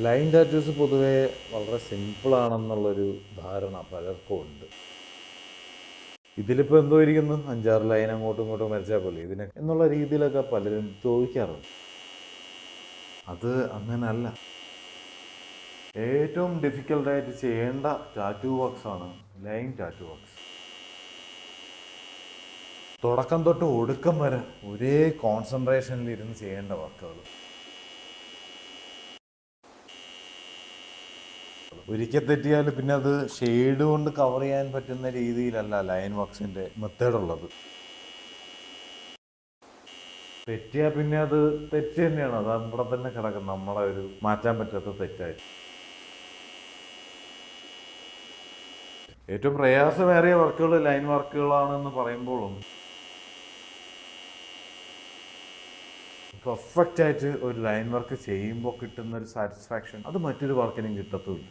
Line tattoos പൊതുവേ വളരെ സിമ്പിളാണെന്നുള്ളൊരു ധാരണ പലർക്കും ഉണ്ട്. ഇതിലിപ്പോൾ എന്തോ ഇരിക്കുന്നു, 5-6 ലൈൻ അങ്ങോട്ടും ഇങ്ങോട്ടും വരച്ചാൽ പോലെ ഇതിനെ എന്നുള്ള രീതിയിലൊക്കെ പലരും ചോദിക്കാറുണ്ട്. അത് അങ്ങനല്ല. ഏറ്റവും ഡിഫിക്കൽട്ടായിട്ട് ചെയ്യേണ്ട ടാറ്റൂ വർക്ക്സാണ് ലൈൻ ടാറ്റൂ വർക്ക്സ്. തുടക്കം തൊട്ട് ഒടുക്കം വരെ ഒരേ കോൺസെൻട്രേഷനിൽ ഇരുന്ന് ചെയ്യേണ്ട വർക്കുകൾ. ഒരിക്കൽ തെറ്റിയാൽ പിന്നെ അത് ഷെയ്ഡ് കൊണ്ട് കവർ ചെയ്യാൻ പറ്റുന്ന രീതിയിലല്ല ലൈൻ വർക്സിൻ്റെ മെത്തേഡ് ഉള്ളത്. തെറ്റിയാൽ പിന്നെ അത് തെറ്റ് തന്നെയാണ്, അത് അവിടെ തന്നെ കിടക്കും, നമ്മളെ ഒരു മാറ്റാൻ പറ്റാത്ത തെറ്റായി. ഏറ്റവും പ്രയാസമേറിയ വർക്കുകൾ ലൈൻ വർക്കുകളാണെന്ന് പറയുമ്പോഴും പെർഫെക്റ്റ് ആയിട്ട് ഒരു ലൈൻ വർക്ക് ചെയ്യുമ്പോൾ കിട്ടുന്ന ഒരു സാറ്റിസ്ഫാക്ഷൻ അത് മറ്റൊരു വർക്കിനും കിട്ടത്തുമില്ല.